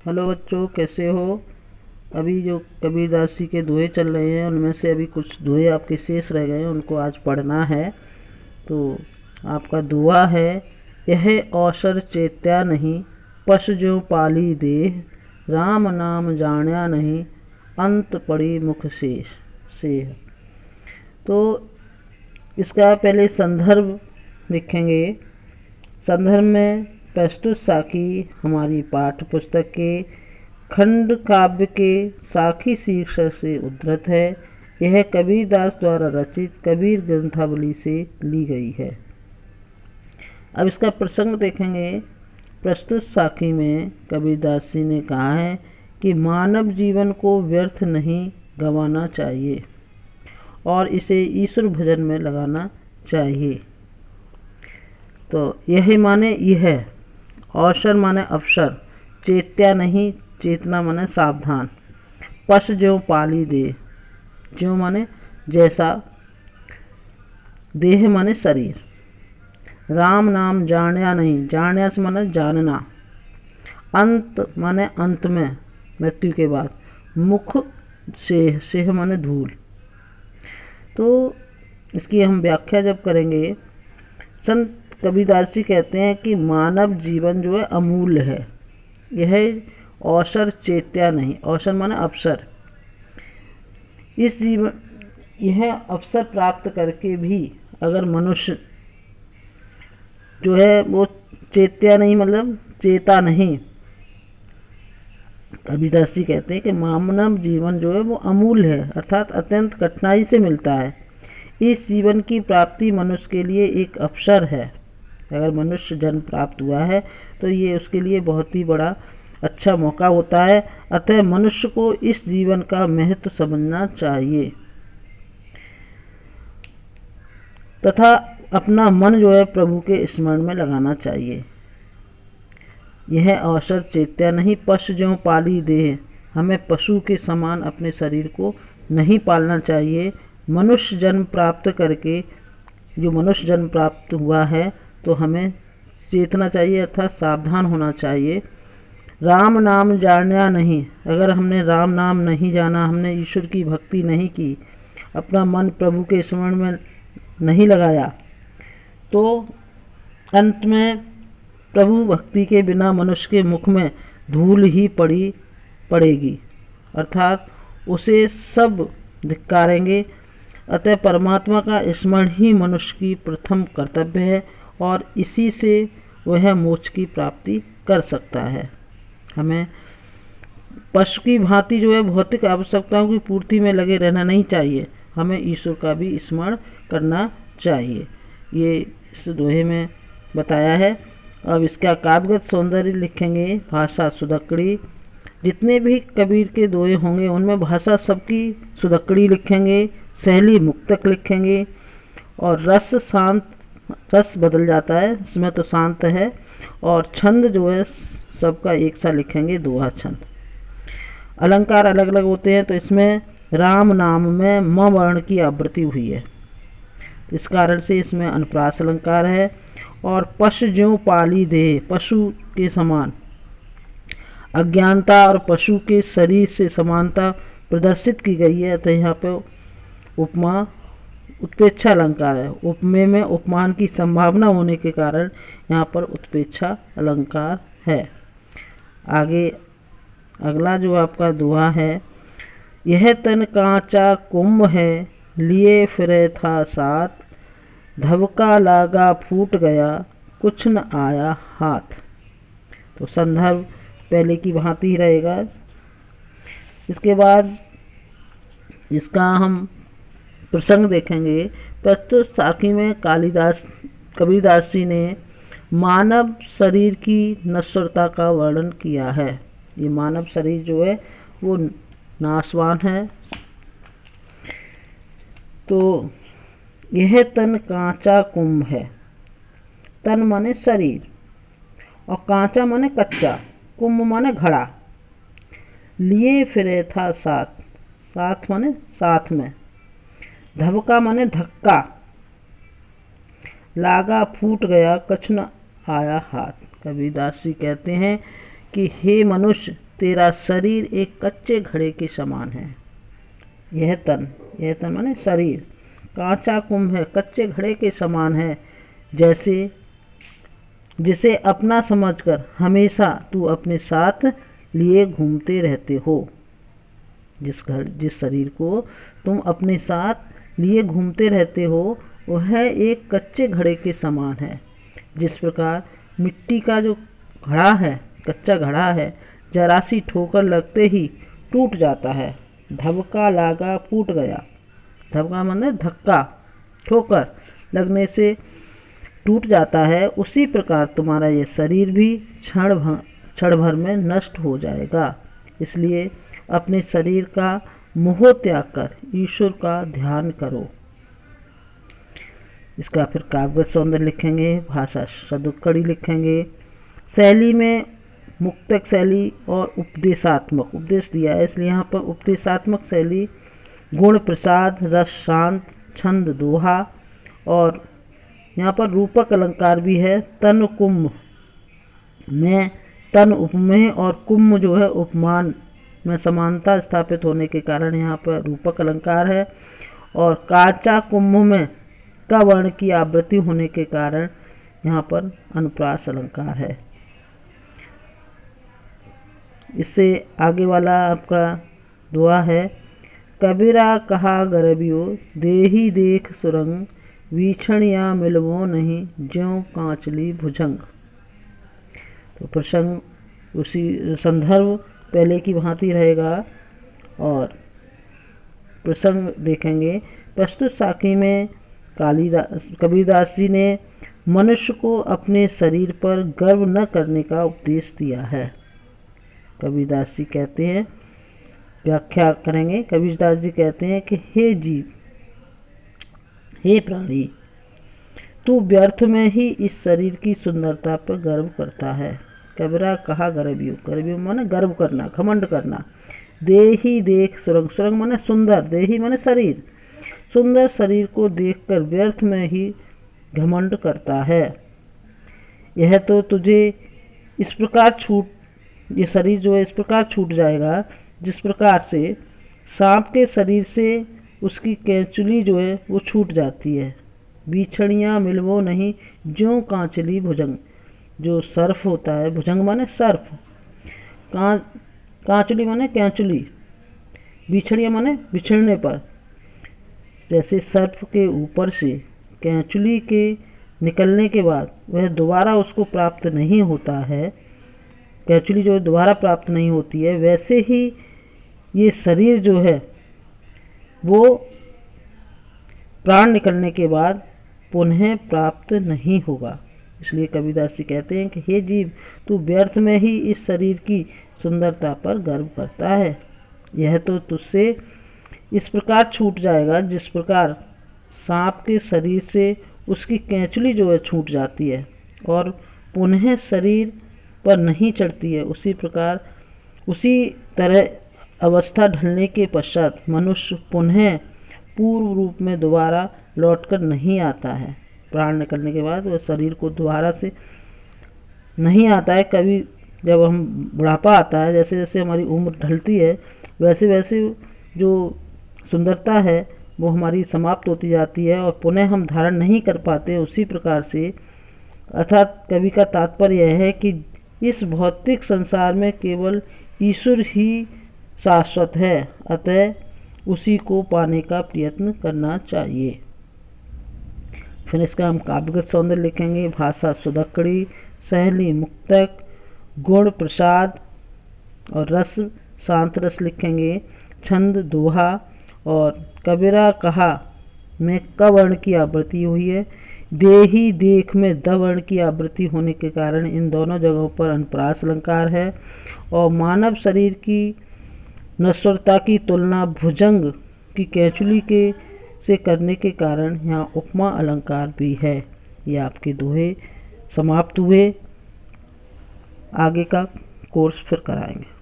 Hello बच्चों, कैसे हो। अभी जो कबीरदास जी के दोहे चल रहे हैं उनमें से अभी कुछ दोहे आपके शेष रह गए हैं, उनको आज पढ़ना है। तो आपका दुआ है, यह अवसर चेत्या नहीं, पश ज्यों पाली देह, राम नाम जान्या नहीं, अंत पड़ी मुख शेष से। तो इसका पहले संदर्भ लिखेंगे। संदर्भ में प्रस्तुत साखी हमारी पाठ्य पुस्तक के खंड काव्य के साखी शीर्षक से उद्धृत है। यह कबीरदास द्वारा रचित कबीर ग्रंथावली से ली गई है। अब इसका प्रसंग देखेंगे। प्रस्तुत साखी में कबीरदास जी ने कहा है कि मानव जीवन को व्यर्थ नहीं गंवाना चाहिए और इसे ईश्वर भजन में लगाना चाहिए। तो यही माने यह, अवसर माने अवसर, चेत्या नहीं, चेतना माने सावधान, पश ज्यों पाली दे, ज्यों माने जैसा, देह माने शरीर, राम नाम जान्या नहीं, जान्या से माने जानना, अंत माने अंत में, मृत्यु के बाद, मुख सेह, सेह माने धूल। तो इसकी हम व्याख्या जब करेंगे, संत कबीरदास जी कहते हैं कि मानव जीवन जो है अमूल्य है। यह अवसर चेत्या नहीं, अवसर माने अवसर, इस जीवन, यह अवसर प्राप्त करके भी अगर मनुष्य जो है वो चेत्या नहीं, मतलब चेता नहीं। कबीरदास जी कहते हैं कि मानव जीवन जो है वो अमूल्य है, अर्थात अत्यंत कठिनाई से मिलता है। इस जीवन की प्राप्ति मनुष्य के लिए एक अवसर है। अगर मनुष्य जन्म प्राप्त हुआ है तो ये उसके लिए बहुत ही बड़ा अच्छा मौका होता है। अतः मनुष्य को इस जीवन का महत्व समझना चाहिए तथा अपना मन जो है प्रभु के स्मरण में लगाना चाहिए। यह अवसर चेत्या नहीं, पश ज्यों पाली देह, हमें पशु के समान अपने शरीर को नहीं पालना चाहिए। मनुष्य जन्म प्राप्त करके, जो मनुष्य जन्म प्राप्त हुआ है तो हमें चेतना चाहिए, अर्थात सावधान होना चाहिए। राम नाम जान्या नहीं, अगर हमने राम नाम नहीं जाना, हमने ईश्वर की भक्ति नहीं की, अपना मन प्रभु के स्मरण में नहीं लगाया, तो अंत में प्रभु भक्ति के बिना मनुष्य के मुख में धूल ही पड़ेगी, अर्थात उसे सब धिक्कारेंगे। अतः परमात्मा का स्मरण ही मनुष्य की प्रथम कर्तव्य है और इसी से वह मोक्ष की प्राप्ति कर सकता है। हमें पशु की भांति जो है भौतिक आवश्यकताओं की पूर्ति में लगे रहना नहीं चाहिए, हमें ईश्वर का भी स्मरण करना चाहिए। ये इस दोहे में बताया है। अब इसका काव्यगत सौंदर्य लिखेंगे। भाषा सुदक्कड़ी, जितने भी कबीर के दोहे होंगे उनमें भाषा सबकी सुदक्कड़ी लिखेंगे, शैली मुक्तक लिखेंगे और रस शांत, रस बदल जाता है, इसमें तो शांत है, और छंद जो है सबका एक सा लिखेंगे, दोहा छंद। अलंकार अलग अलग होते हैं, तो इसमें राम नाम में म वर्ण की आवृत्ति हुई है, इस कारण से इसमें अनुप्रास अलंकार है। और पशु ज्यों पाली दे, पशु के समान, अज्ञानता और पशु के शरीर से समानता प्रदर्शित की गई है, तो यहाँ पे उपमा उत्प्रेक्षा अलंकार है। उपमेय में उपमान की संभावना होने के कारण यहाँ पर उत्प्रेक्षा अलंकार है। आगे अगला जो आपका दोहा है, यह तन कांचा कुंभ है, लिए फिरे था साथ, धबका लागा फूट गया, कुछ न आया हाथ। तो संदर्भ पहले की भांति ही रहेगा। इसके बाद इसका हम प्रसंग देखेंगे। प्रस्तुत साखी में कबीरदास जी ने मानव शरीर की नश्वरता का वर्णन किया है। ये मानव शरीर जो है वो नाशवान है। तो यह तन कांचा कुंभ है, तन माने शरीर और कांचा माने कच्चा, कुंभ माने घड़ा, लिए फिरे था साथ, साथ माने साथ में, धबका माने धक्का, लागा फूट गया, कछ न आया हाथ। कबीरदास जी कहते हैं कि हे मनुष्य, तेरा शरीर एक कच्चे घड़े के समान है। यह तन माने शरीर कांचा कुंभ है, कच्चे घड़े के समान है, जैसे जिसे अपना समझकर हमेशा तू अपने साथ लिए घूमते रहते हो। जिस शरीर को तुम अपने साथ लिए घूमते रहते हो वह एक कच्चे घड़े के समान है। जिस प्रकार मिट्टी का जो घड़ा है, कच्चा घड़ा है, जरा सी ठोकर लगते ही टूट जाता है, धबका लागा फूट गया। धबका मतलब धक्का, ठोकर लगने से टूट जाता है, उसी प्रकार तुम्हारा ये शरीर भी क्षण भर में नष्ट हो जाएगा। इसलिए अपने शरीर का मोह त्याग कर ईश्वर का ध्यान करो। इसका फिर काव्यगत सौंदर्य लिखेंगे, भाषा सदुक्कड़ी लिखेंगे। शैली में मुक्तक शैली और उपदेशात्मक, उपदेश दिया है इसलिए यहाँ पर उपदेशात्मक शैली, गुण प्रसाद, रस शांत, छंद दोहा, और यहाँ पर रूपक अलंकार भी है। तन कुंभ में तन उपमेय और कुंभ जो है उपमान में समानता स्थापित होने के कारण यहाँ पर रूपक अलंकार है, और काचा कुंभ में क वर्ण की आवृत्ति होने के कारण यहाँ पर अनुप्रास अलंकार है। इससे आगे वाला आपका दुआ है, कबीरा कहा गरबियो देही देख सुरंग, वीक्षणिया मिलवो नहीं ज्यों कांचली भुजंग। तो प्रसंग उसी संदर्भ पहले की भांति रहेगा और प्रसंग देखेंगे। प्रस्तुत साखी में कबीरदास जी ने मनुष्य को अपने शरीर पर गर्व न करने का उपदेश दिया है। कबीरदास जी कहते हैं, व्याख्या करेंगे। कबीरदास जी कहते हैं कि हे जीव, हे प्राणी, तू व्यर्थ में ही इस शरीर की सुंदरता पर गर्व करता है। कबीरा कहा गर्वियो, गर्वियो माने गर्व करना, घमंड करना। देही देख सुरंग, सुरंग माने सुंदर, देही माने शरीर, सुंदर शरीर को देखकर व्यर्थ में ही घमंड करता है। यह तो तुझे इस प्रकार ये शरीर जो है इस प्रकार छूट जाएगा जिस प्रकार से सांप के शरीर से उसकी कैंचुली जो है वो छूट जाती है। बीछड़ियाँ मिलवो नहीं ज्यों कांचली भुजंग, जो सर्फ होता है, भुजंग माने सर्फ, कांचुली माने कैंचुली, बिछड़ियाँ माने बिछड़ने पर। जैसे सर्फ के ऊपर से कैंचुली के निकलने के बाद वह दोबारा उसको प्राप्त नहीं होता है, कैंचुली जो दोबारा प्राप्त नहीं होती है, वैसे ही ये शरीर जो है वो प्राण निकलने के बाद पुनः प्राप्त नहीं होगा। इसलिए कबीरदास जी कहते हैं कि हे जीव, तू व्यर्थ में ही इस शरीर की सुंदरता पर गर्व करता है। यह तो तुझसे इस प्रकार छूट जाएगा जिस प्रकार सांप के शरीर से उसकी कैंचुली जो है छूट जाती है और पुनः शरीर पर नहीं चढ़ती है, उसी प्रकार उसी तरह अवस्था ढलने के पश्चात मनुष्य पुनः पूर्व रूप में दोबारा लौटकर नहीं आता है। प्राण निकलने के बाद वह शरीर को दोबारा से नहीं आता है। कभी जब हम बुढ़ापा आता है, जैसे जैसे हमारी उम्र ढलती है, वैसे वैसे जो सुंदरता है वो हमारी समाप्त होती जाती है और पुनः हम धारण नहीं कर पाते। उसी प्रकार से अर्थात कवि का तात्पर्य यह है कि इस भौतिक संसार में केवल ईश्वर ही शाश्वत है, अतः उसी को पाने का प्रयत्न करना चाहिए। फिर इसका हम काव्यगत सौंदर्य लिखेंगे। भाषा सुदक्कड़ी, सहेली मुक्तक, गुण प्रसाद और रस शांत रस लिखेंगे। छंद दोहा और कबीरा कहा में क वर्ण की आवृत्ति हुई है। देही देख में द वर्ण की आवृत्ति होने के कारण इन दोनों जगहों पर अनुप्रास अलंकार है। और मानव शरीर की नश्वरता की तुलना भुजंग की कैंचुली के से करने के कारण यहाँ उपमा अलंकार भी है। ये आपके दोहे समाप्त हुए। आगे का कोर्स फिर कराएंगे।